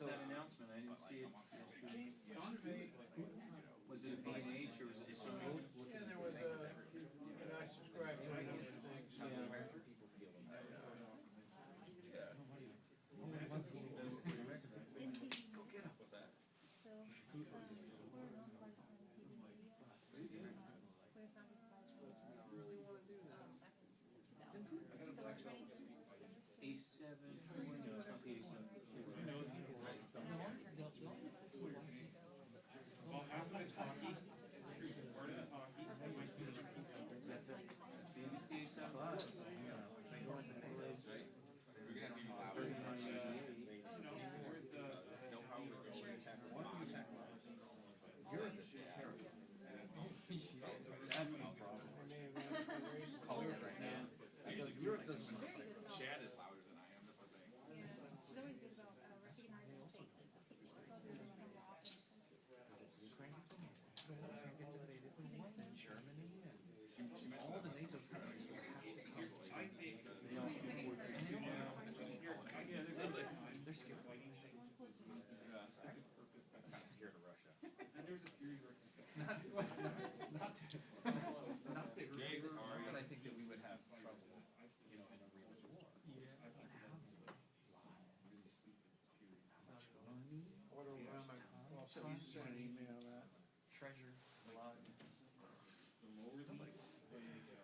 that announcement? I didn't see it. Was it a B&H or was it a Sony? Yeah, there was and I subscribed to a number of things. Yeah. Go get him. What's that? So, we're known for some TV media. We're founded by Chinese. I don't really want to do that. So we're trying to A7, no, it's not A7. Well, half of it's hockey. It's true. Part of it's hockey. That's it. BBC A7. Oh, We're gonna be louder. Where's Know how we're going to check one. You're terrible. That's no problem. Color right now. Europe doesn't. Chad is louder than I am. That's the thing. she's always good about recognizing faces of people. So they're just gonna walk and Germany and all the NATO countries have to come. I think. They're scared. I'm kind of scared of Russia. And there's a theory where. Not that Jake, but are you? I think that we would have trouble, in a real war. Order around my, well, so you sent an email that. Treasure, a lot. The lower the way you go.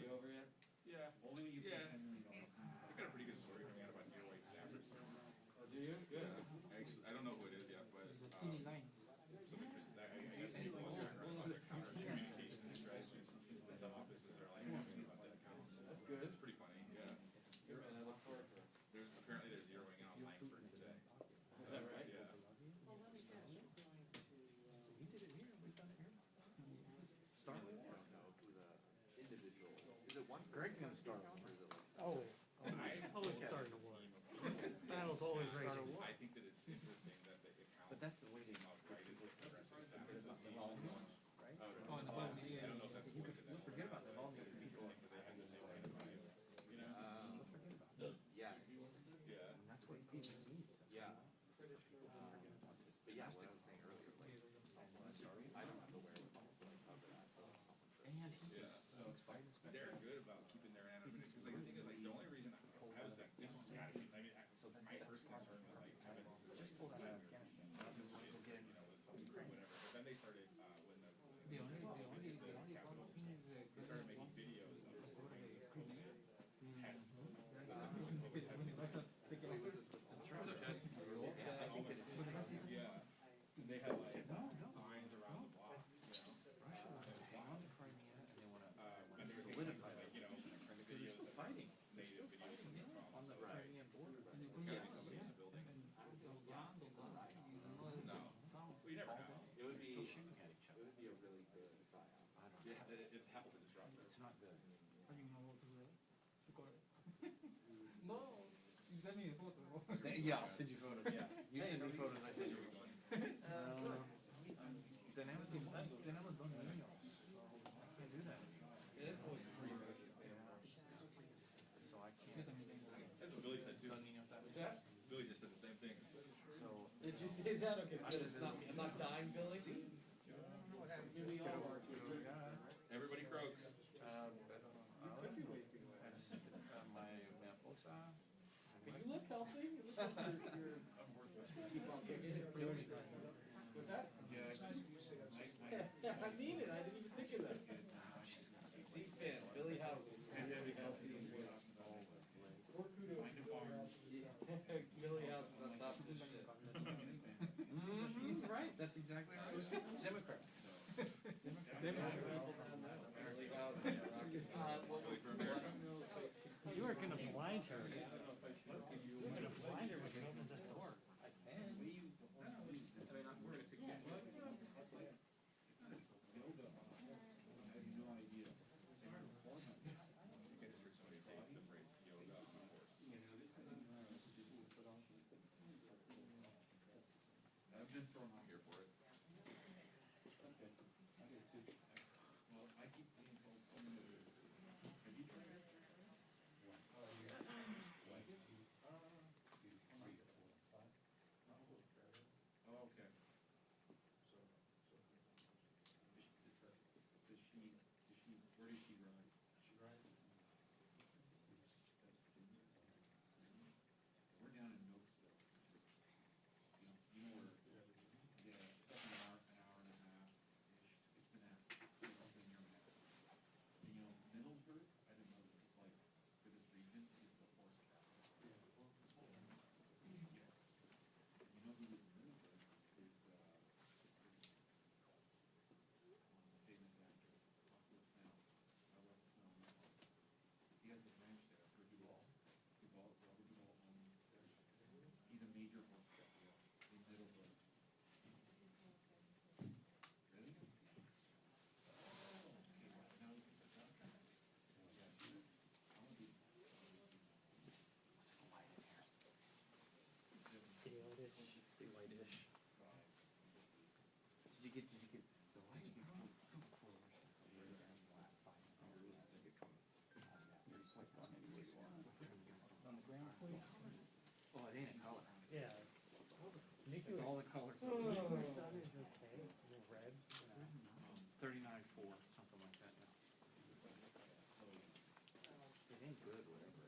Over yet? Yeah. Only when you pay $10 million. I've got a pretty good story coming out about Deer White Stafford. Do you? Yeah. Actually, I don't know who it is yet, but somebody just, I guess any closer across other counter communication strategies. Some offices are like asking about that account. That's good. It's pretty funny, yeah. And I look forward to it. Apparently they're zeroing out Langford today. Is that right? Yeah. We did it here, we've done it here. Start with one. Individual. Is it one? Greg's gonna start one. Always. Always starting a war. Battle's always raging. I think that it's interesting that the account. But that's the way they upgraded with the rest of the staff. Is the right? Oh, no, I don't know if that's. We'll forget about them, all the other people. But they had the same kind of value, you know? We'll forget about them. Yeah. Yeah. And that's what people need. Yeah. But yeah, what I was saying earlier, like, I don't have the wherewithal to like cover that. And Yeah. They're good about keeping their anonymity, because like the thing is, like, the only reason I was like, this one's gotta be, I mean, my first concern was like, Kevin, this is just pull that out of Afghanistan. you know, with some whatever, but then they started, when the capital, they started making videos of pests. Yeah, and they had like lines around the block, you know. Russia wants to hang on to Crimea and they want to And they were solidify like, you know, They're videos still of fighting. native videos from On the Crimean border. It's gotta be somebody in the building. No, we never know. It would be shooting at each other. It would be a really good psyop. I don't know. Yeah, it's hell to disrupt it. It's not good. No, you send me a photo. Yeah, I'll send you photos, yeah. You send me photos, I send you one. Then I would do emails. I can't do that. It is always free. So I can't. That's what Billy said too. What's that? Billy just said the same thing. So. Did you say that? Okay, good. I'm not dying, Billy. Maybe all are. Everybody croaks. My Maposa. You look healthy. You look like you're keep on kicking it. What's that? I mean it. I didn't even think of that. C-SPAN, Billy Houses. Billy House is on top of this shit. Right, that's exactly right. Democrat. Billy House. You are gonna blind her. You're gonna blind her when you open the door. I've been thrown out here for it. Well, I keep being told some of the. Have you tried it? Okay. So, does she, where does she ride? She rides. We're down in Nokesville, which is, you know where, yeah, it's like an hour and a half-ish. It's Manassas, it's near Manassas. And Middlesburg, I didn't know this is like, for this region, is the horse capital. Yeah. And you know who lives in Middlesburg is, famous actor, Robert Snow. He has his ranch there for Duval. Robert Duval owns, he's a major horse capital in Middlesburg. Really? Okay, now we can set that up. Yeah, I want to be. Pretty whitish. Pretty whitish. Did you get the light? On the ground for you? Oh, it ain't a color. Yeah, It's all the colors. Nuclear sun is okay, the red, 39.4, something like that. It ain't good, whatever.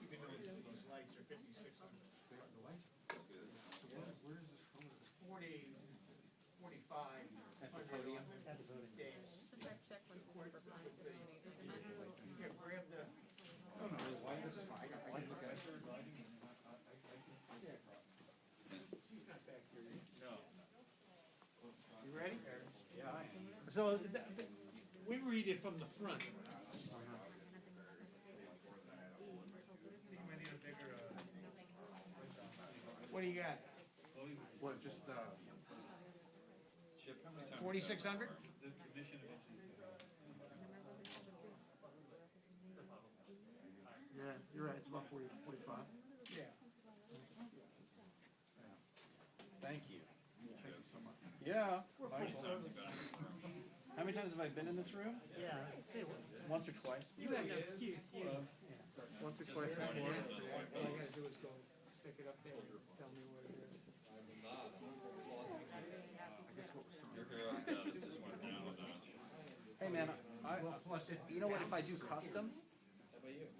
Even though those lights are 5,600. The lights are good. Where is this color? 40, 45. At the podium? At the voting. Days. Check when Where- for with the- 5,680. Here, grab the, No, this is fine. I can look at it. she's not back here yet. No. You ready? Yeah, I am. So, we read it from the front. What do you got? What, just, Chip, how many times? 4,600? The mission eventually is Yeah, you're right, it's about 45. Yeah. thank you. Yeah. Nice. How many times have I been in this room? Yeah, say what? Once or twice? You have no excuse, you. Once or twice before. All I gotta do is go stick it up there and tell me what it is. Your hero status just went down a notch. Hey, man, Well, plus it. you know what, if I do custom,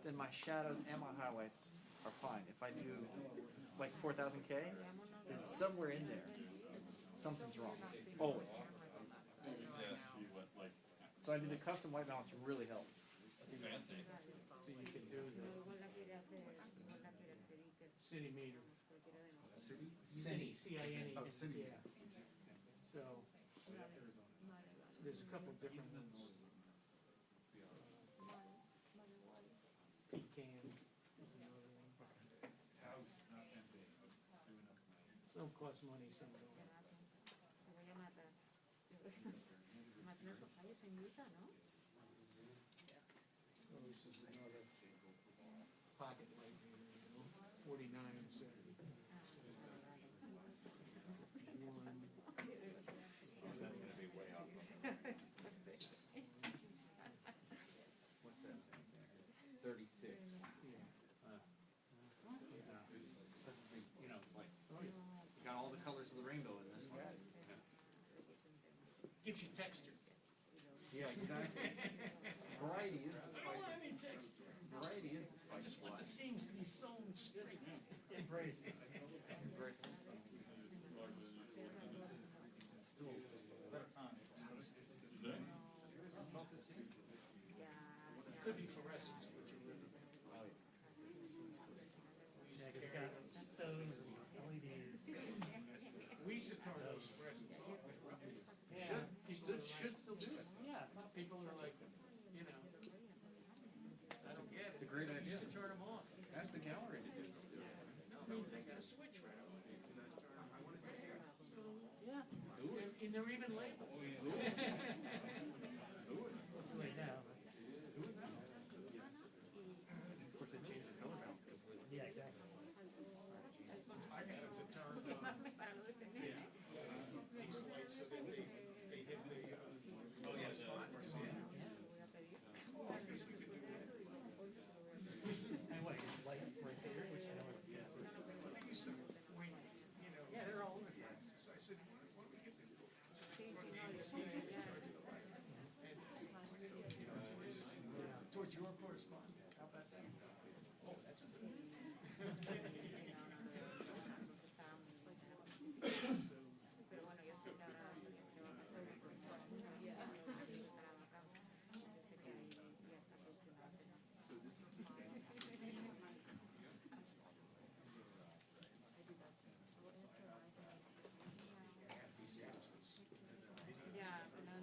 then my shadows and my highlights are fine. If I do like 4,000K, then somewhere in there, something's wrong. Always. Yeah, see what, like, So I did the custom white balance, really helped. fancy. So you can do the city meter. City? Cine, C-I-N-E. Oh, cine. Yeah. So, there's a couple different ones. Pecan is another one. house, not empty. Screwing up my. Some cost money, some don't. So this is another pocket light meter, 49 and 70. One. That's gonna be way off. What's that saying there? 36. Yeah. You know, it's like, you got all the colors of the rainbow in this one. Gives you texture. Yeah, exactly. Variety is the spice. I need texture. Variety is the I spice. just want the seams to be sewn straight. Embrace this. Embrace this. It's still Better time. Could be fluorescence, which are really. Yeah, 'cause it's got those LEDs. We used to turn those fluorescents off. Yeah. should still do it. Yeah. People are like, you know, I don't get it. It's a great So we idea. used to turn them off. Ask the gallery to do it. No, they got a switch right on it. Yeah. And they're even labeled. It's too late now. Of course, it changed the color balance completely. Yeah, exactly. I got it to turn on. These lights, so that they hit the, spot. Towards your correspondent, how about that? Oh, that's a good. Pero bueno, yo sé que ahora ya se va a pasar una profesora mucho y para acá. Yo sé que ahí ya está solucionado. Ya, al final,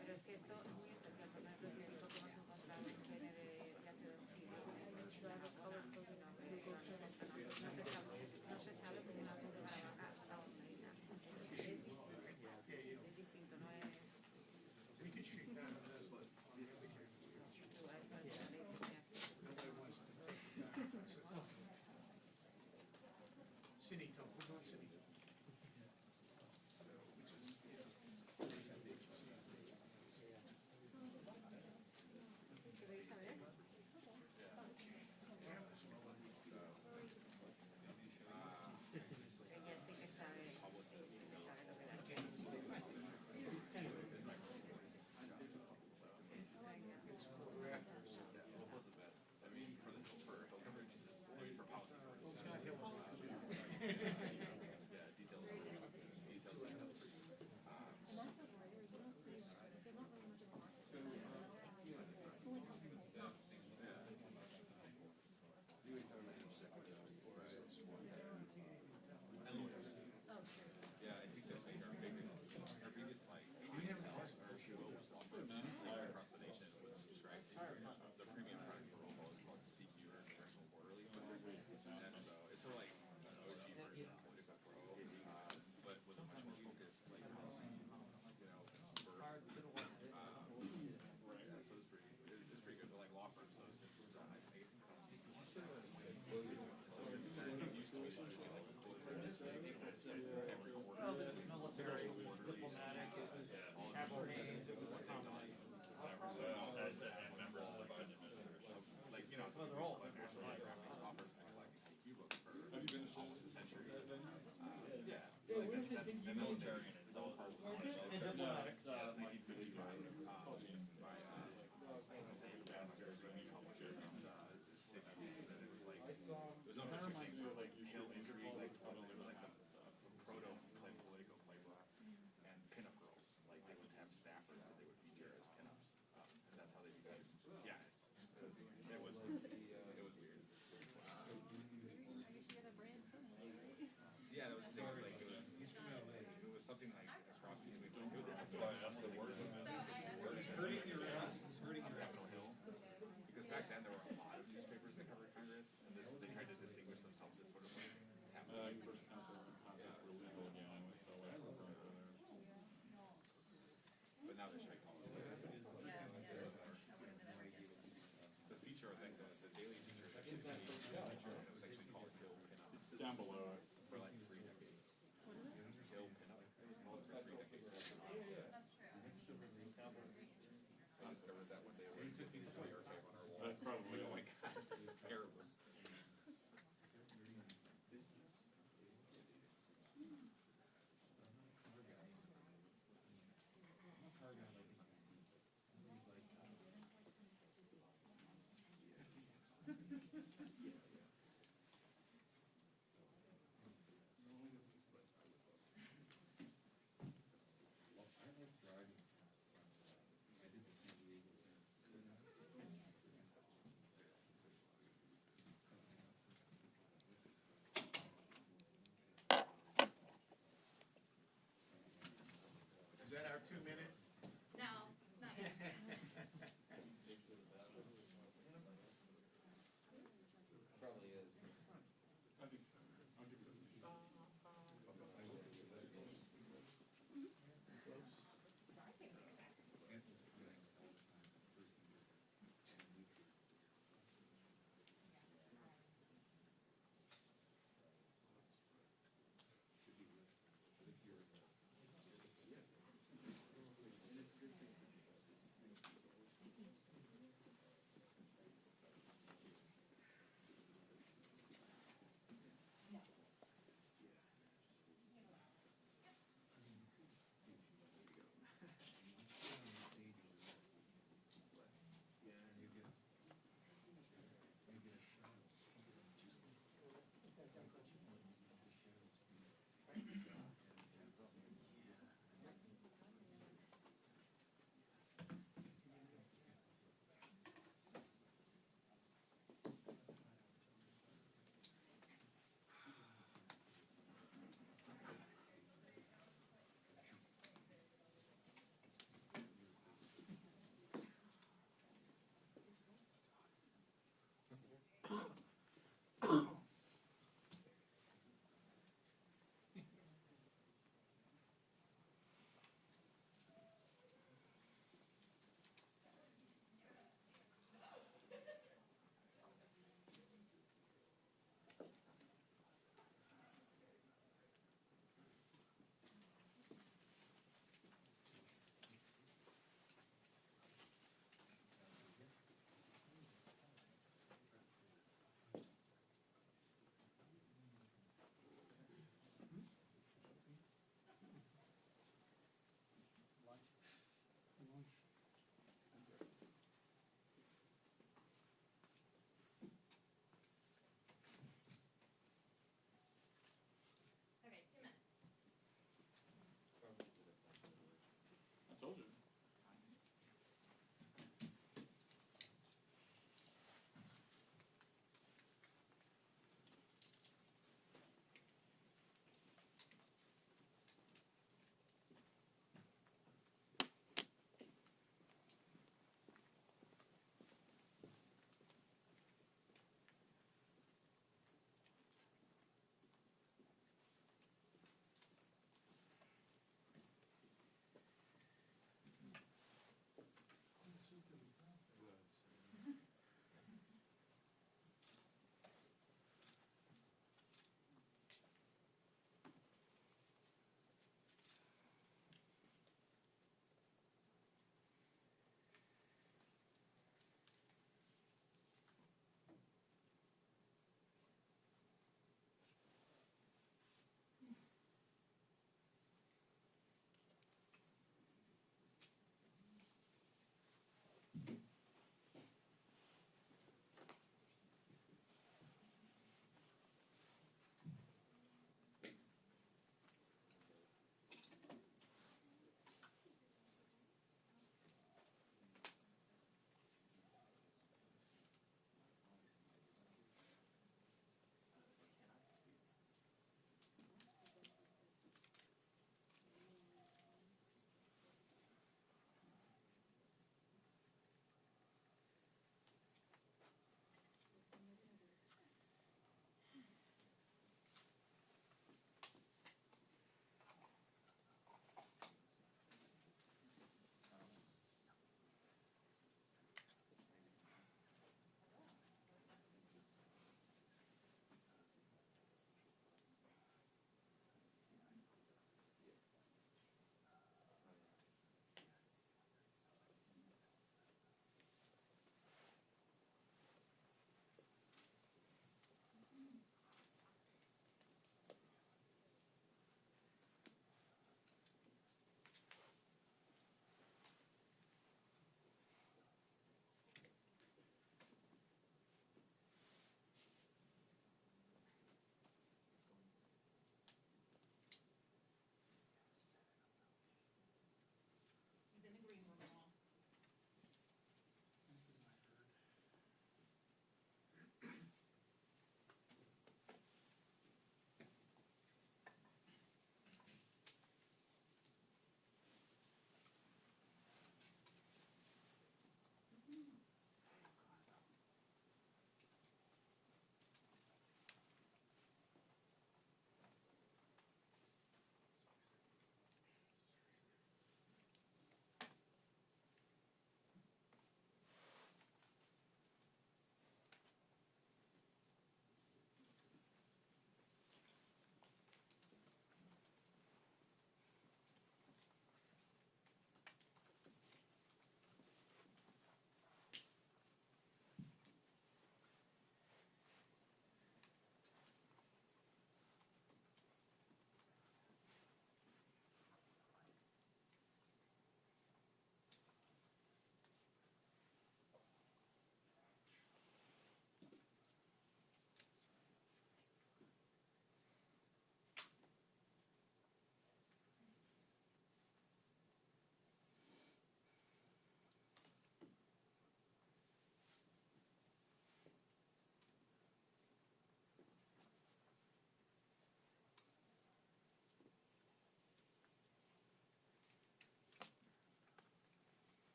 pero es que esto es muy especial, porque no es lo típico que hemos encontrado en pene de hace 2 siglos. No se sabe cómo una puta vaca estaba medida. Es distinto, no es. We could shake that up this way. Tú a eso al final le dices, mira, Nobody wants to take that. City talk, we're going city talk. ¿queréis saber? Ella sí que sabe, lo que da. What was the best? I mean, for Hill coverage, I mean, for policy coverage. Yeah, details. And that's so rare, you don't see, there's not really much of a market. It's only And lawyers. Oh, sure. Yeah, I think that's like our biggest like, we never know, our show was all across the nation would subscribe to the premium product for Robo is called CQ or Congressional Quarterly. And so it's sort of like an OG version of Politico Pro, but with a much more focused like policy, you know, birth. Yeah, so it's pretty good. But like law firms though, since I think so since then it used to be like every quarter. Military, diplomatic, cavalry, common. And members of the budget administration. Like, you know, Well, they're all like national offers and collecting CQ books for almost a century. Yeah. So like that's the military is all parts of the And diplomatic. 1955 by ambassadors when he published it and it was like it was no such thing as like Hill intrigue, like it was like the proto Politico playbook and pinup girls. Like they would have staffers that they would feature as pinups. Because that's how they became. Yeah. It was weird. Yeah, that was the thing. Like it was something like a cross between the word hurting your Capitol Hill. Because back then there were a lot of newspapers that covered Congress, and they tried to distinguish themselves as sort of like First concerts were legal again, so but now they're showing policy. The feature, I think, the daily feature was actually called Hill Pinup. it's down below it. For like 3 decades. Hill Pinup. It was called for 3 decades. I discovered that one day when we took these fire tape on our wall. That's probably Oh my it. god, this is terrible. Is that our 2-minute? No, not yet. Probably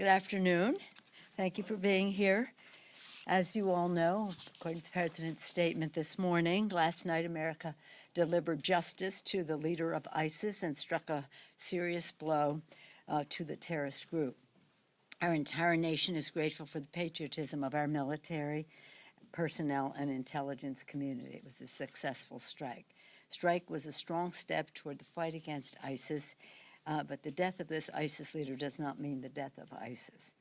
Good afternoon. Thank you for being here. As you all know, according to the President's statement this morning, last night America delivered justice to the leader of ISIS and struck a serious blow to the terrorist group. Our entire nation is grateful for the patriotism of our military, personnel, and intelligence community. It was a successful strike. Strike was a strong step toward the fight against ISIS, but the death of this ISIS leader does not mean the death of ISIS.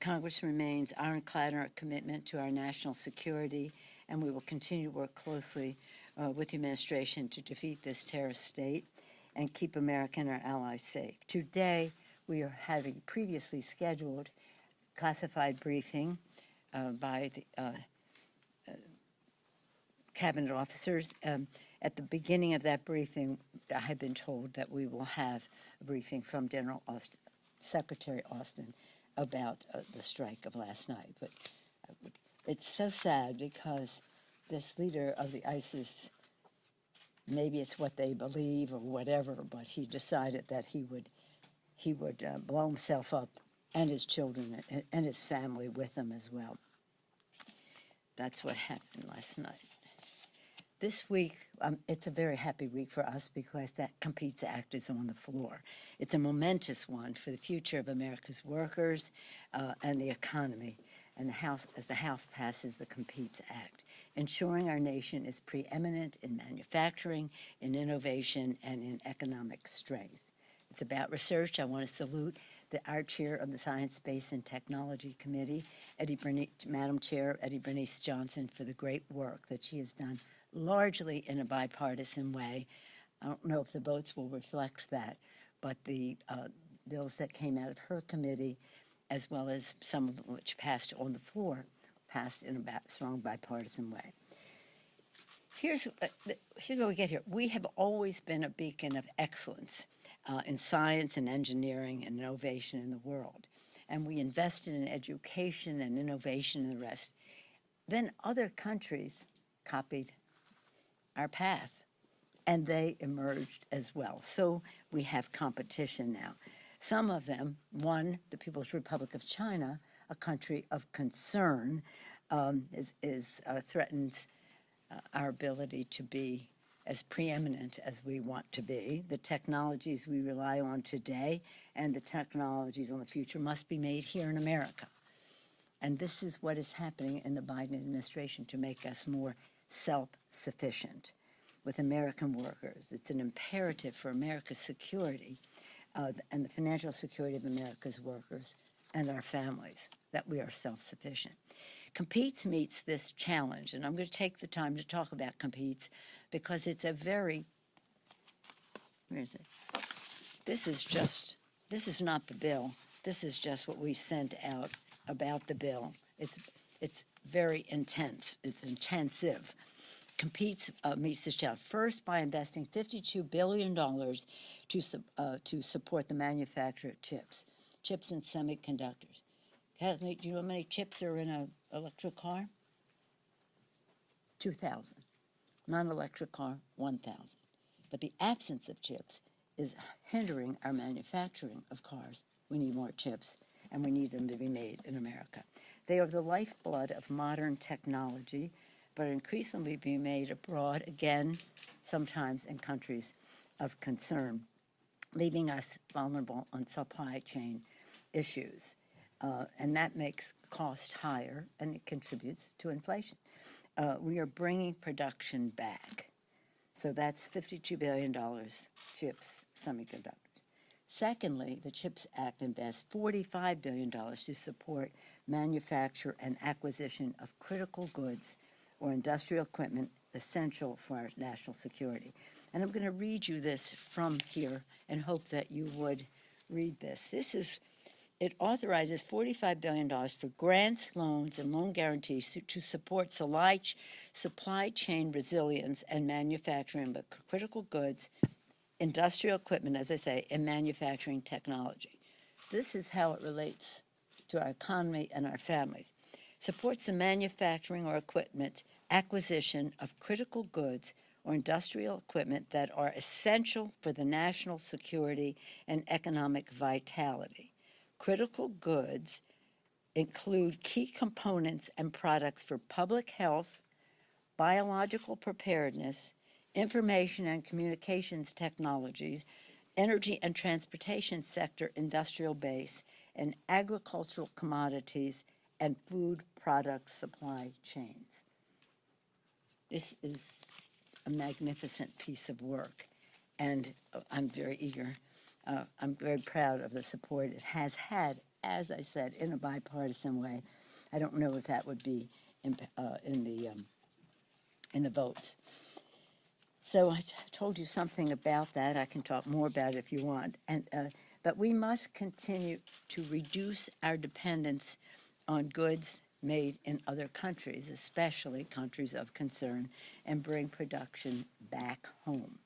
Congress remains ironclad in our commitment to our national security, and we will continue to work closely with the administration to defeat this terrorist state and keep America and our allies safe. Today, we are having previously scheduled classified briefing by the cabinet officers. At the beginning of that briefing, I have been told that we will have a briefing from Secretary Austin about the strike of last night. But it's so sad because this leader of the ISIS, maybe it's what they believe or whatever, but he decided that he would blow himself up and his children and his family with him as well. That's what happened last night. This week, it's a very happy week for us because that Competes Act is on the floor. It's a momentous one for the future of America's workers and the economy, and as the House passes the Competes Act, ensuring our nation is preeminent in manufacturing, in innovation, and in economic strength. It's about research. I want to salute our chair of the Science, Space, and Technology Committee, Madam Chair Eddie Bernice Johnson, for the great work that she has done largely in a bipartisan way. I don't know if the votes will reflect that, but the bills that came out of her committee, as well as some of which passed on the floor, passed in a strong bipartisan way. Here's what we get here. We have always been a beacon of excellence in science and engineering and innovation in the world. And we invested in education and innovation and the rest. Then other countries copied our path, and they emerged as well. So we have competition now. Some of them, one, the People's Republic of China, a country of concern, threatened our ability to be as preeminent as we want to be. The technologies we rely on today and the technologies on the future must be made here in America. And this is what is happening in the Biden administration to make us more self-sufficient with American workers. It's an imperative for America's security and the financial security of America's workers and our families that we are self-sufficient. Competes meets this challenge, and I'm going to take the time to talk about Competes because it's a very, where is it? This is not the bill. This is just what we sent out about the bill. It's very intense. It's intensive. Competes meets this challenge first by investing $52 billion to support the manufacture of chips and semiconductors. Do you know how many chips are in an electric car? 2,000. Non-electric car, 1,000. But the absence of chips is hindering our manufacturing of cars. We need more chips, and we need them to be made in America. They are the lifeblood of modern technology, but are increasingly being made abroad, again, sometimes in countries of concern, leaving us vulnerable on supply chain issues. And that makes cost higher, and it contributes to inflation. We are bringing production back. So that's $52 billion, chips, semiconductors. Secondly, the CHIPS Act invests $45 billion to support manufacture and acquisition of critical goods or industrial equipment essential for our national security. And I'm going to read you this from here and hope that you would read this. It authorizes $45 billion for grants, loans, and loan guarantees to support supply chain resilience and manufacturing of critical goods, industrial equipment, as I say, and manufacturing technology. This is how it relates to our economy and our families. Supports the manufacturing or equipment acquisition of critical goods or industrial equipment that are essential for the national security and economic vitality. Critical goods include key components and products for public health, biological preparedness, information and communications technologies, energy and transportation sector industrial base, and agricultural commodities and food product supply chains. This is a magnificent piece of work, and I'm very eager. I'm very proud of the support it has had, as I said, in a bipartisan way. I don't know if that would be in the votes. So I told you something about that. I can talk more about it if you want. But we must continue to reduce our dependence on goods made in other countries, especially countries of concern, and bring production back home.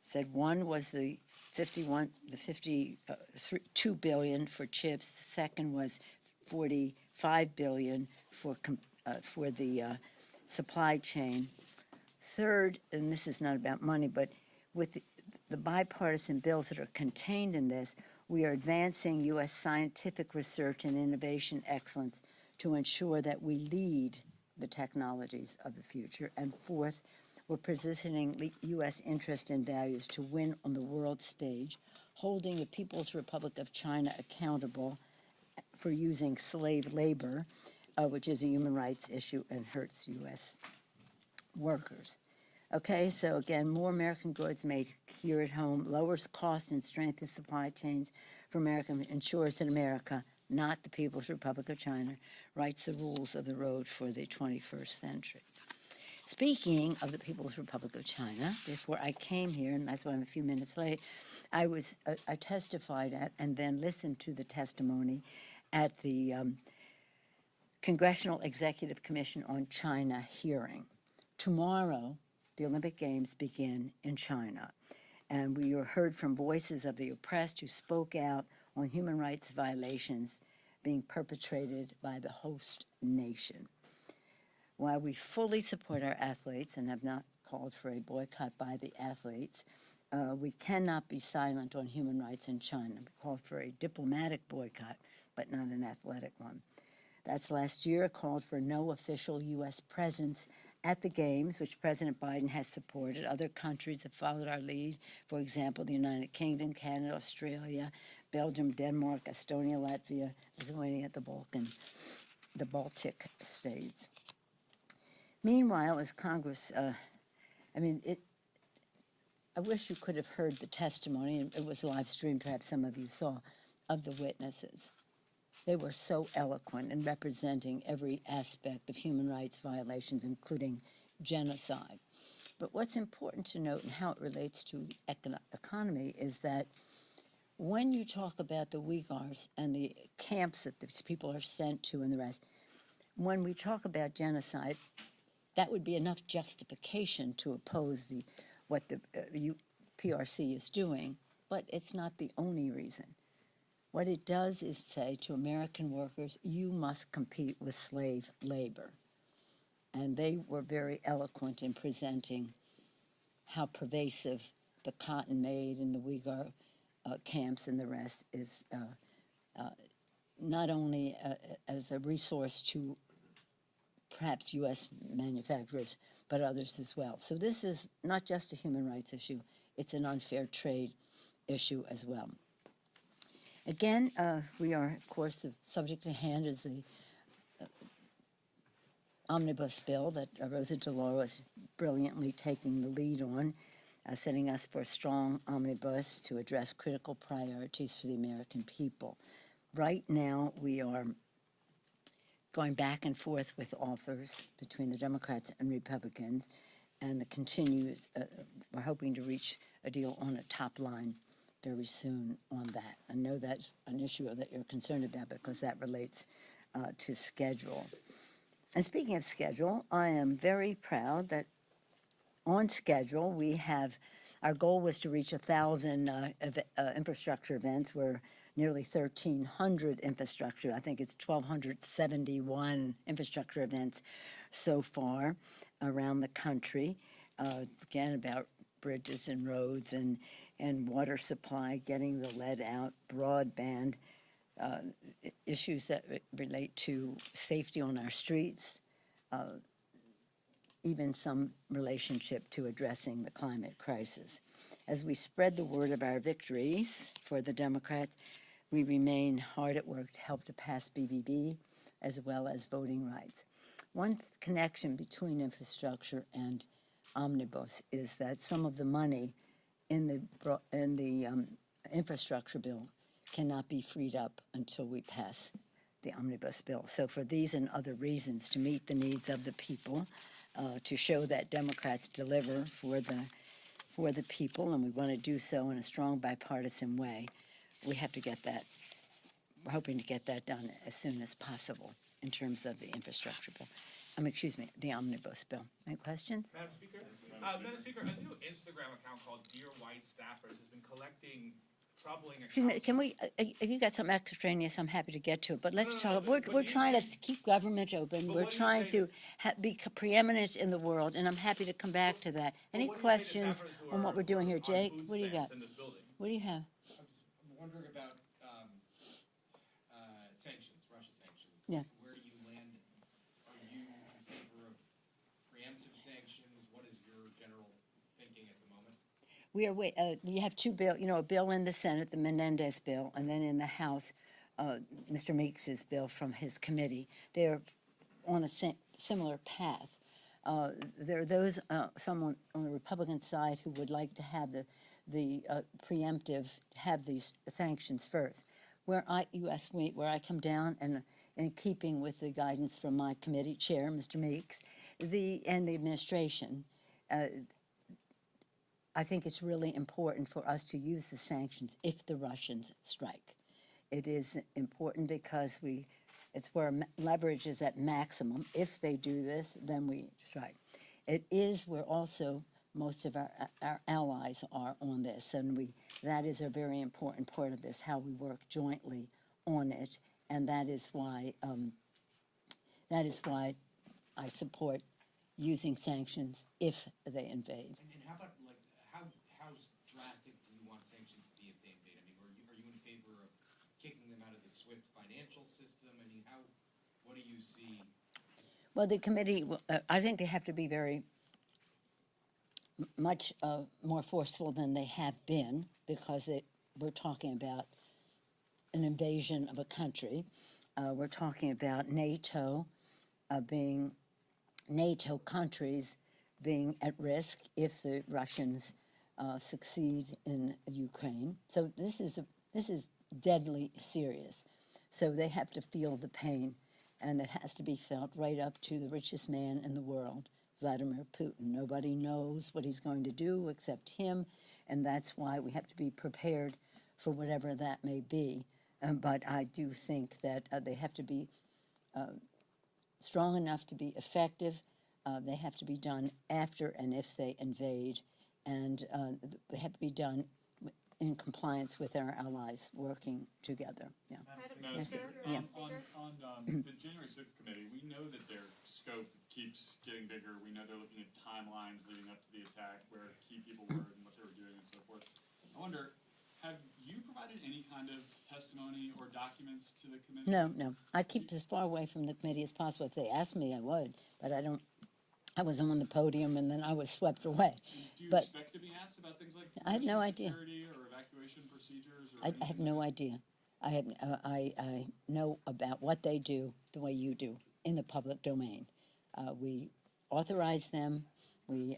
Said one was the 52 billion for chips. The second was 45 billion for the supply chain. Third, and this is not about money, but with the bipartisan bills that are contained in this, we are advancing U.S. scientific research and innovation excellence to ensure that we lead the technologies of the future. And fourth, we're positioning U.S. interest and values to win on the world stage, holding the People's Republic of China accountable for using slave labor, which is a human rights issue and hurts U.S. workers. Okay, so again, more American goods made here at home lowers costs and strengthens supply chains for America, ensures that America, not the People's Republic of China, writes the rules of the road for the 21st century. Speaking of the People's Republic of China, before I came here, and that's why I'm a few minutes late, I testified at and then listened to the testimony at the Congressional Executive Commission on China hearing. Tomorrow, the Olympic Games begin in China, and we heard from voices of the oppressed who spoke out on human rights violations being perpetrated by the host nation. While we fully support our athletes and have not called for a boycott by the athletes, we cannot be silent on human rights in China. We called for a diplomatic boycott, but not an athletic one. That's last year, called for no official U.S. presence at the Games, which President Biden has supported. Other countries have followed our lead. For example, the United Kingdom, Canada, Australia, Belgium, Denmark, Estonia, Latvia, Lithuania, the Baltic states. Meanwhile, as Congress, I wish you could have heard the testimony, and it was live streamed, perhaps some of you saw, of the witnesses. They were so eloquent in representing every aspect of human rights violations, including genocide. But what's important to note and how it relates to the economy is that when you talk about the Uyghurs and the camps that these people are sent to and the rest, when we talk about genocide, that would be enough justification to oppose what the PRC is doing, but it's not the only reason. What it does is say to American workers, you must compete with slave labor. And they were very eloquent in presenting how pervasive the cotton made in the Uyghur camps and the rest is not only as a resource to perhaps U.S. manufacturers, but others as well. So this is not just a human rights issue, it's an unfair trade issue as well. Again, we are, of course, the subject at hand is the omnibus bill that Rosa DeLauro is brilliantly taking the lead on, setting us for a strong omnibus to address critical priorities for the American people. Right now, we are going back and forth with authors between the Democrats and Republicans, and we're hoping to reach a deal on a top line very soon on that. I know that's an issue that you're concerned about because that relates to schedule. And speaking of schedule, I am very proud that on schedule our goal was to reach 1,000 infrastructure events. We're nearly 1,300 infrastructure. I think it's 1,271 infrastructure events so far around the country. Again, about bridges and roads and water supply, getting the lead out, broadband, issues that relate to safety on our streets, even some relationship to addressing the climate crisis. As we spread the word of our victories for the Democrats, we remain hard at work to help to pass BBB as well as voting rights. One connection between infrastructure and omnibus is that some of the money in the infrastructure bill cannot be freed up until we pass the omnibus bill. So for these and other reasons, to meet the needs of the people, to show that Democrats deliver for the people, and we want to do so in a strong bipartisan way, we have to get that, we're hoping to get that done as soon as possible in terms of the infrastructure bill. Excuse me, the omnibus bill. Any questions? Madam Speaker, a new Instagram account called Dear White Staffers has been collecting troubling accounts. Excuse me, can we, if you got something extraneous, I'm happy to get to it, but let's no, talk, but we're you- trying to keep government open, But we're what do you trying say to be preeminent in the world, and I'm happy to come back to that. Any But what do you say to questions staffers who on what are we're doing here? on Jake, food what do you got? stamps in this building? What do you have? I'm wondering about sanctions, Russia sanctions. Yeah. Where do you land? Are you in favor of preemptive sanctions? What is your general thinking at the moment? We have two bills, a bill in the Senate, the Menendez bill, and then in the House, Mr. Meeks's bill from his committee. They're on a similar path. There are those, someone on the Republican side who would like to have the preemptive, have these sanctions first. You asked me where I come down, and in keeping with the guidance from my committee chair, Mr. Meeks, and the administration, I think it's really important for us to use the sanctions if the Russians strike. It is important because it's where leverage is at maximum. If they do this, then we strike. It is where also most of our allies are on this, and that is a very important part of this, how we work jointly on it, and that is why I support using sanctions if they invade. And how about how drastic do you want sanctions to be if they invade? I mean, are you in favor of kicking them out of the SWIFT financial system? I mean, what do you see? Well, the committee, I think they have to be very much more forceful than they have been, because we're talking about an invasion of a country. We're talking about NATO countries being at risk if the Russians succeed in Ukraine. So this is deadly serious. So they have to feel the pain, and it has to be felt right up to the richest man in the world, Vladimir Putin. Nobody knows what he's going to do except him, and that's why we have to be prepared for whatever that may be. But I do think that they have to be strong enough to be effective. They have to be done after and if they invade, and they have to be done in compliance with our allies working together. Yeah. Madam Yes, Speaker, yeah. on the January 6th committee, we know that their scope keeps getting bigger. We know they're looking at timelines leading up to the attack, where key people were and what they were doing and so forth. I wonder, have you provided any kind of testimony or documents to the committee? No. I keep as far away from the committee as possible. If they asked me, I would, but I don't. I was on the podium and then I was swept away. Do you But expect to be asked about things like I have no idea. security or evacuation procedures? Or I have no idea. I know about what they do the way you do in the public domain. We authorize them. We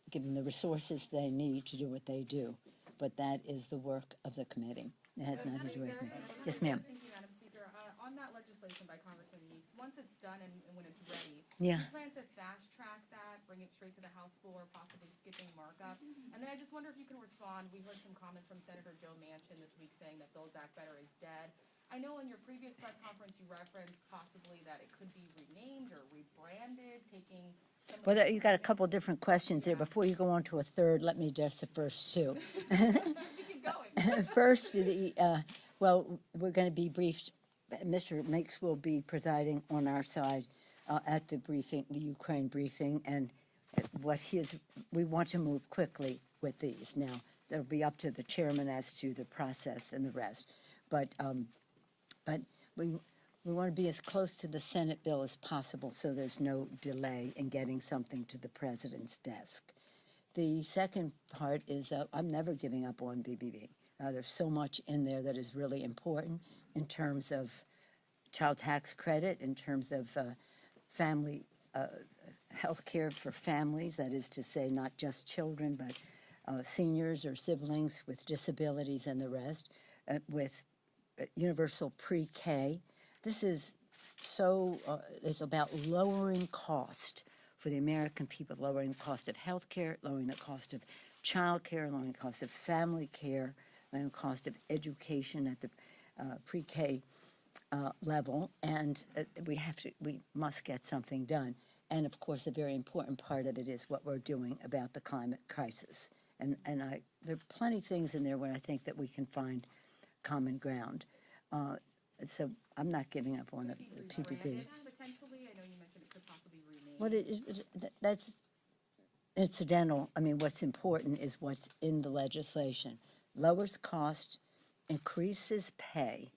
give them the resources they need to do what they do. But that is the work of the committee. It has nothing to do with me. Yes, ma'am. Thank you, Madam Speaker. On that legislation by Congressman Meeks, once it's done and when it's ready, Yeah. do you plan to fast track that, bring it straight to the House floor, possibly skipping markup? And then I just wonder if you can respond. We heard some comments from Senator Joe Manchin this week saying that Build Back Better is dead. I know in your previous press conference you referenced possibly that it could be renamed or rebranded, taking some of Well, the- you got a couple different questions there. Before you go on to a third, let me address the first two. You keep going. First, well, we're going to be briefed. Mr. Meeks will be presiding on our side at the briefing, the Ukraine briefing, and we want to move quickly with these. Now, that'll be up to the chairman as to the process and the rest. But But we want to be as close to the Senate bill as possible so there's no delay in getting something to the president's desk. The second part is I'm never giving up on BBB. There's so much in there that is really important in terms of child tax credit, in terms of family health care for families, that is to say, not just children, but seniors or siblings with disabilities and the rest, with universal pre-K. This is it's about lowering cost for the American people, lowering the cost of health care, lowering the cost of child care, lowering the cost of family care, lowering the cost of education at the pre-K level, and we must get something done. And of course, a very important part of it is what we're doing about the climate crisis. And there are plenty of things in there where I think that we can find common ground. So I'm not giving up on the PPP. Rebranded, potentially, I know you mentioned it could possibly rename. That's incidental. I mean, what's important is what's in the legislation. Lowers cost, increases pay,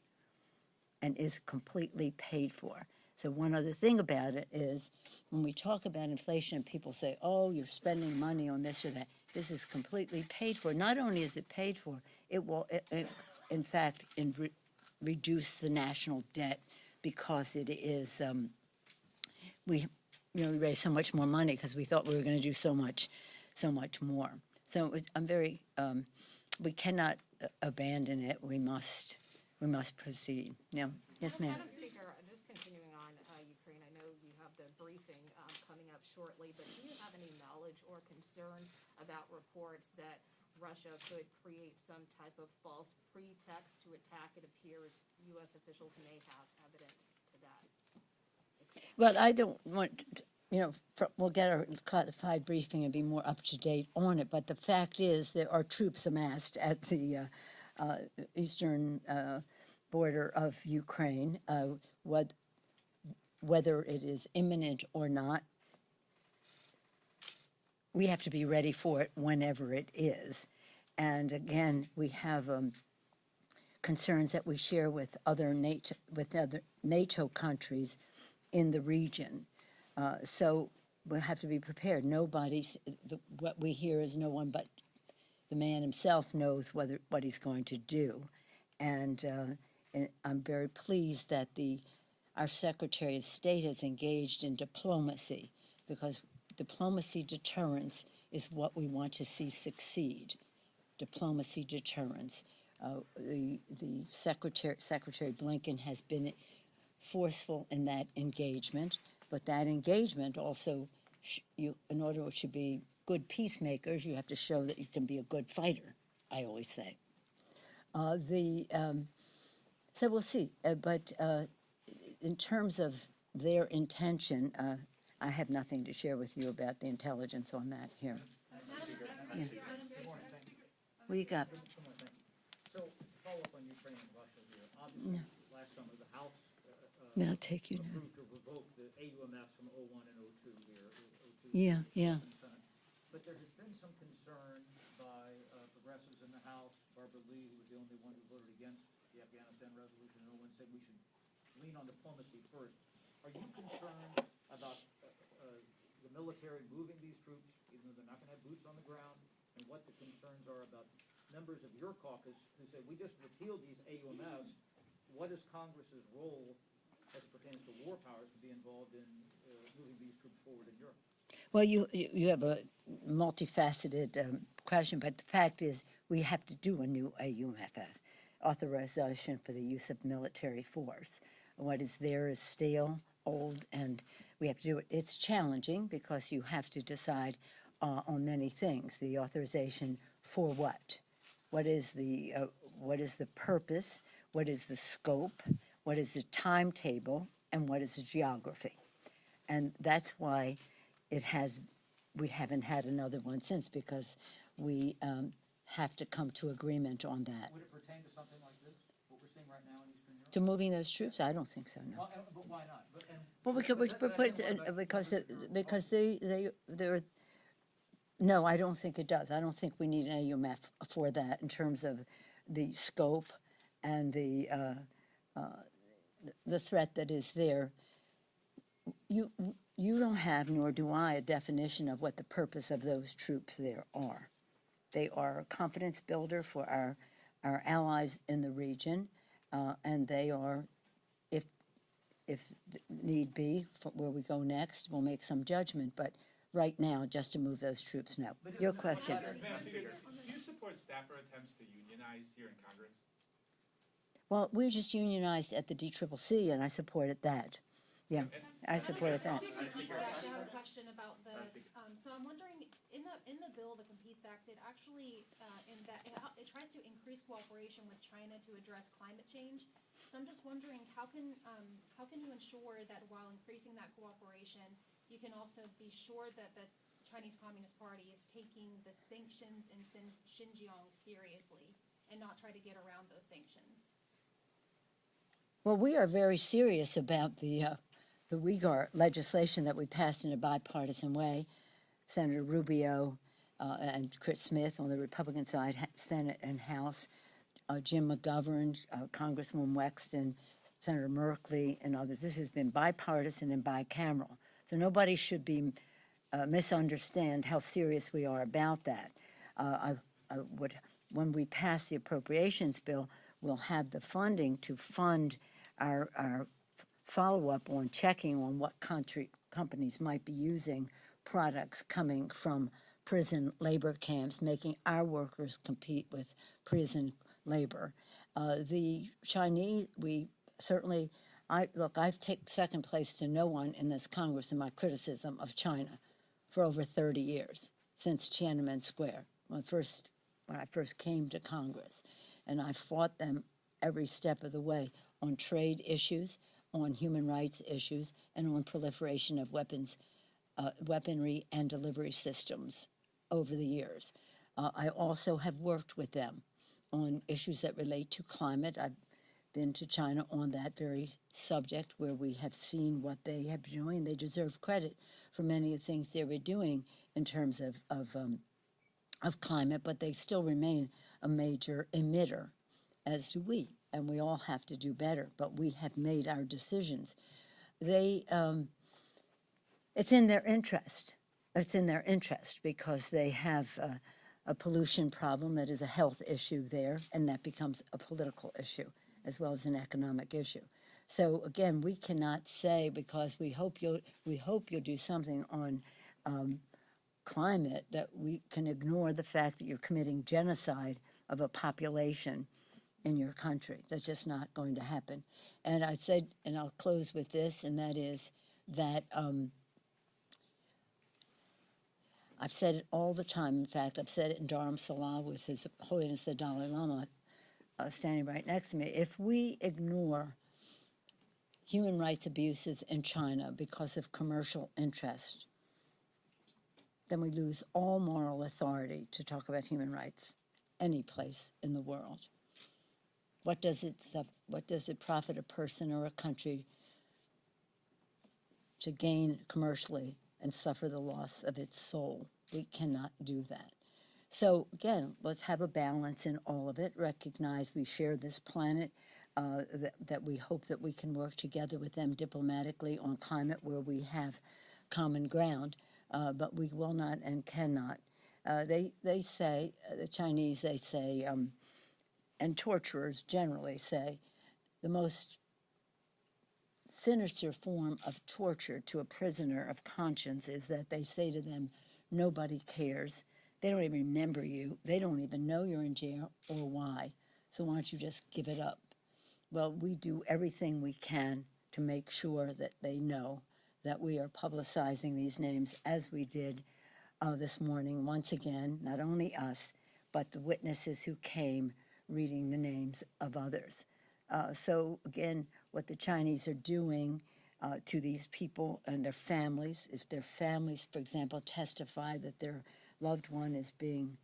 and is completely paid for. So one other thing about it is when we talk about inflation, people say, oh, you're spending money on this or that. This is completely paid for. Not only is it paid for, it will, in fact, reduce the national debt because it is, we raised so much more money because we thought we were going to do so much more. So I'm very, we cannot abandon it. We must proceed. Now, yes, ma'am. Madam Speaker, just continuing on Ukraine, I know you have the briefing coming up shortly, but do you have any knowledge or concern about reports that Russia could create some type of false pretext to attack? It appears U.S. officials may have evidence to that. Well, I don't want, we'll get our classified briefing and be more up to date on it, but the fact is there are troops amassed at the eastern border of Ukraine. Whether it is imminent or not, we have to be ready for it whenever it is. And again, we have concerns that we share with other NATO countries in the region. So we have to be prepared. What we hear is no one but the man himself knows what he's going to do. And I'm very pleased that our Secretary of State has engaged in diplomacy, because diplomacy deterrence is what we want to see succeed. Diplomacy deterrence. The Secretary Blinken has been forceful in that engagement, but that engagement also, in order to be good peacemakers, you have to show that you can be a good fighter, I always say. So we'll see, but in terms of their intention, I have nothing to share with you about the intelligence on that here. Yeah. What do you got? So, follow up on Ukraine and Russia here. Obviously, last summer, the House No, I'll take you now. approved to revoke the AUMFs from 01 and 02 here. 02 Yeah, yeah. But there has been some concern by progressives in the House. Barbara Lee, who was the only one who voted against the Afghanistan resolution, and no one said we should lean on diplomacy first. Are you concerned about the military moving these troops, even though they're not going to have boots on the ground, and what the concerns are about members of your caucus who say, we just repealed these AUMFs, what is Congress's role as it pertains to war powers to be involved in moving these troops forward in Europe? Well, you have a multifaceted question, but the fact is we have to do a new AUMF, authorization for the use of military force. What is there is stale, old, and we have to do it. It's challenging because you have to decide on many things. The authorization for what? What is the purpose? What is the scope? What is the timetable? And what is the geography? And that's why we haven't had another one since, because we have to come to agreement on that. Would it pertain to something like this, what we're seeing right now in Eastern Europe? To moving those troops? I don't think so, no. Well, but why not? Because they're, no, I don't think it does. I don't think we need an AUMF for that in terms of the scope and the the threat that is there, you, you don't have, nor do I, a definition of what the purpose of those troops there are. They are a confidence builder for our allies in the region, and they are, if need be, for where we go next, we'll make some judgment, but right now, just to move those troops, no. Your question. Madam Speaker, do you support staffer attempts to unionize here in Congress? Well, we're just unionized at the DCCC, and I supported that. Yeah, I supported that. I have a question about the, so I'm wondering, in the bill, the Competes Act, it actually, in that, it tries to increase cooperation with China to address climate change. So I'm just wondering, how can you ensure that while increasing that cooperation, you can also be sure that the Chinese Communist Party is taking the sanctions in Xinjiang seriously and not try to get around those sanctions? Well, we are very serious about the Uyghur legislation that we passed in a bipartisan way. Senator Rubio and Chris Smith on the Republican side, Senate and House, Jim McGovern, Congresswoman Wexton, Senator Merkley, and others. This has been bipartisan and bicameral. So nobody should be misunderstand how serious we are about that. When we pass the appropriations bill, we'll have the funding to fund our follow-up on checking on what companies might be using products coming from prison labor camps, making our workers compete with prison labor. The Chinese, we certainly, I've taken second place to no one in this Congress in my criticism of China for over 30 years, since Tiananmen Square, when I first came to Congress. And I fought them every step of the way on trade issues, on human rights issues, and on proliferation of weaponry and delivery systems over the years. I also have worked with them on issues that relate to climate. I've been to China on that very subject, where we have seen what they have been doing. They deserve credit for many of the things they were doing in terms of climate, but they still remain a major emitter, as do we, and we all have to do better, but we have made our decisions. It's in their interest. It's in their interest because they have a pollution problem that is a health issue there, and that becomes a political issue as well as an economic issue. So again, we cannot say, because we hope you'll do something on climate, that we can ignore the fact that you're committing genocide of a population in your country. That's just not going to happen. And I said, and I'll close with this, and that is that I've said it all the time. In fact, I've said it in Dharamsala with His Holiness the Dalai Lama standing right next to me. If we ignore human rights abuses in China because of commercial interest, then we lose all moral authority to talk about human rights any place in the world. What does it profit a person or a country to gain commercially and suffer the loss of its soul? We cannot do that. So again, let's have a balance in all of it, recognize we share this planet, that we hope that we can work together with them diplomatically on climate where we have common ground, but we will not and cannot. They say, the Chinese, they say, and torturers generally say, the most sinister form of torture to a prisoner of conscience is that they say to them, nobody cares. They don't even remember you. They don't even know you're in jail or why. So why don't you just give it up? Well, we do everything we can to make sure that they know that we are publicizing these names, as we did this morning, once again, not only us, but the witnesses who came reading the names of others. So again, what the Chinese are doing to these people and their families, if their families, for example, testify that their loved one is being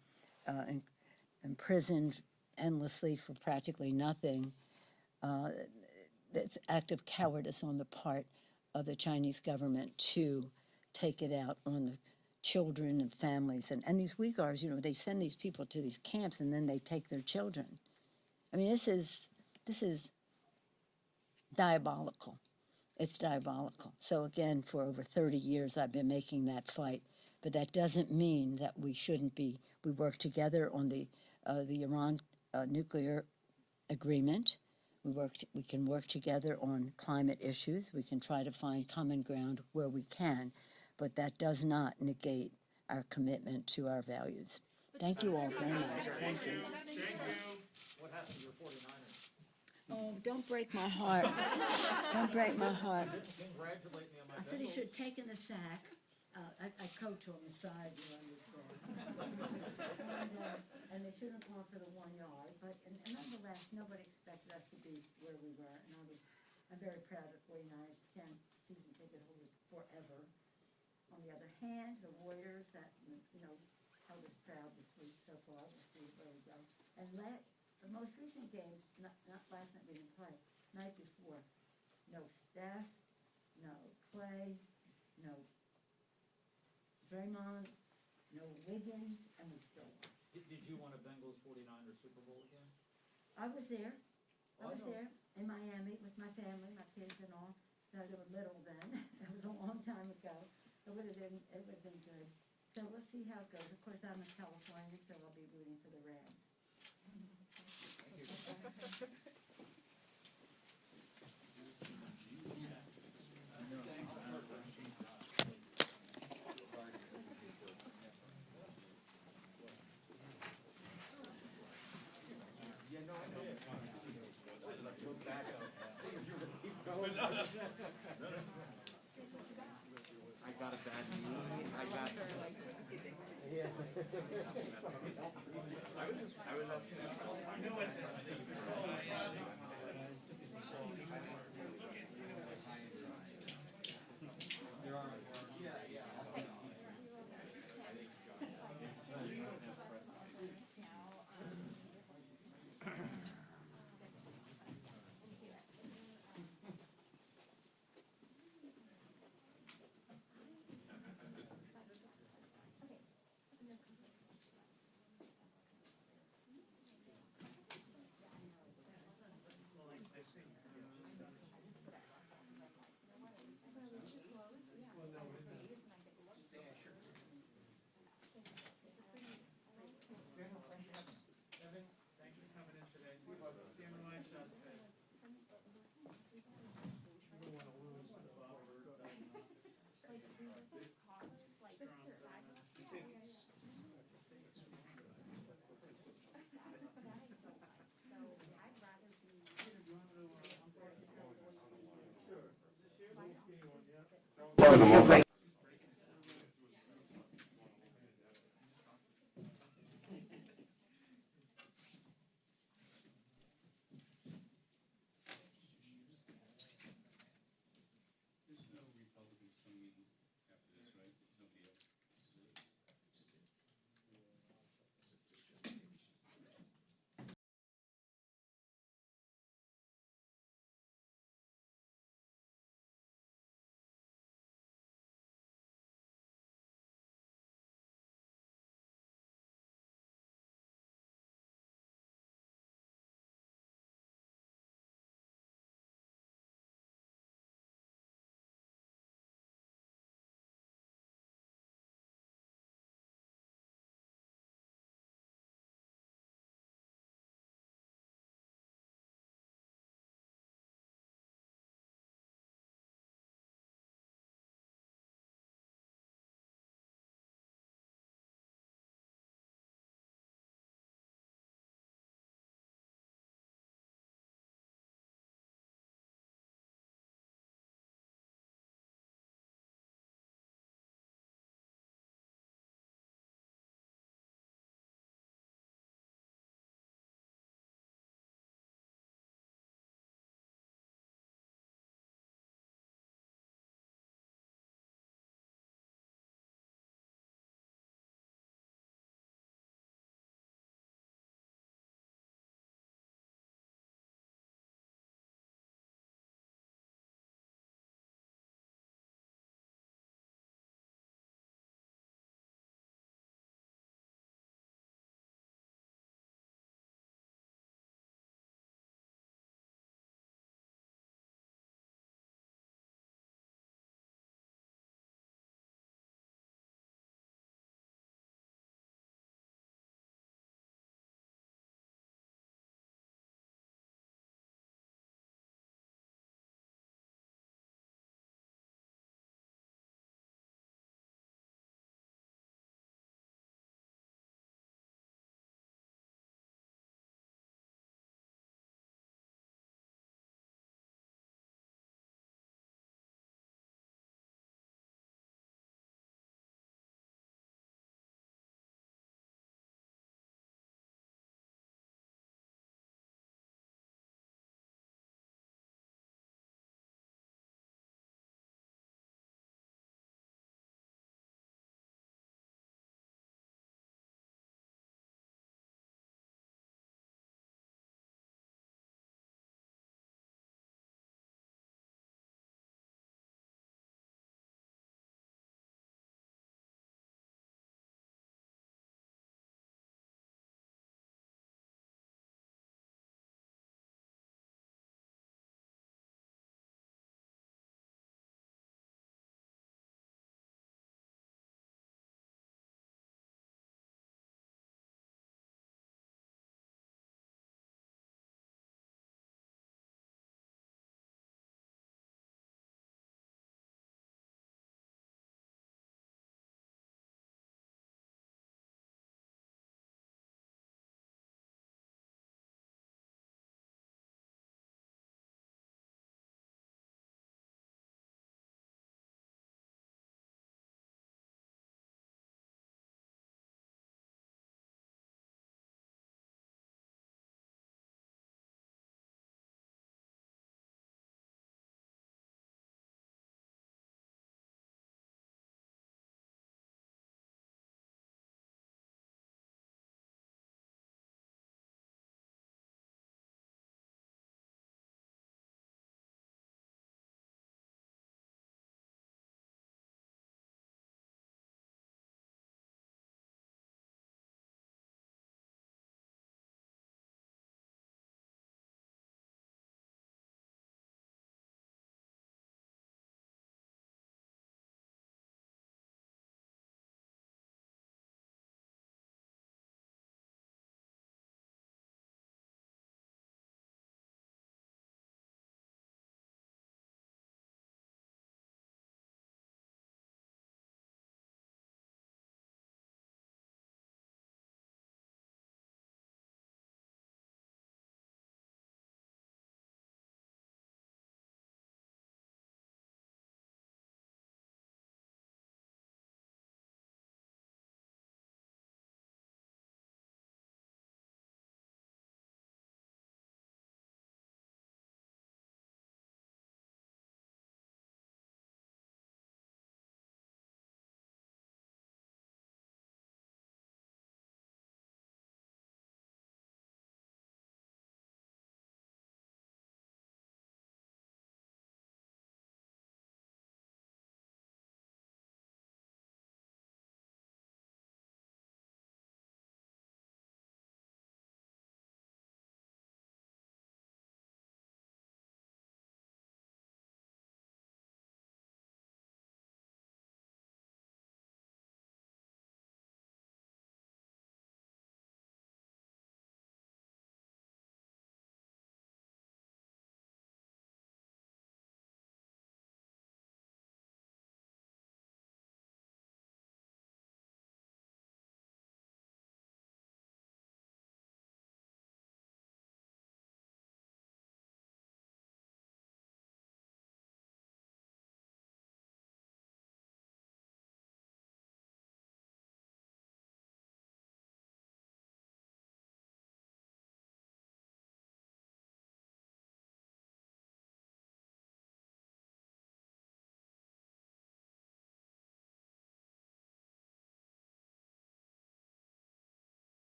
imprisoned endlessly for practically nothing, it's active cowardice on the part of the Chinese government to take it out on the children and families. And these Uyghurs, they send these people to these camps and then they take their children. I mean, this is diabolical. It's diabolical. So again, for over 30 years, I've been making that fight. But that doesn't mean that we shouldn't be. We work together on the Iran nuclear agreement. We can work together on climate issues. We can try to find common ground where we can, but that does not negate our commitment to our values. Thank you all very much. Thank you. What happened to your 49ers? Oh, don't break my heart. Don't break my heart. Congratulate me on my I thought he Bengals. should have taken the sack. I coach on the side, you understand. And they should have gone for the 1 yard, but and nonetheless, nobody expected us to be where we were, and I'm very proud of 49ers, 10 season ticket holders forever. On the other hand, the Warriors that, held us proud this week so far, we'll see where we go. And the most recent game, not last night we didn't play, night before, no Steph, no Clay, no Draymond, no Wiggins, and we still won. Did you want a Bengals 49ers Super Bowl again? I was there. Oh, I I was know. there in Miami with my family, my kids and all. So they were little then. It was a long time ago. It would have been good. So we'll see how it goes. Of course, I'm a Californian, so I'll be rooting for the Rams. I got a bad knee. I got. For the moment.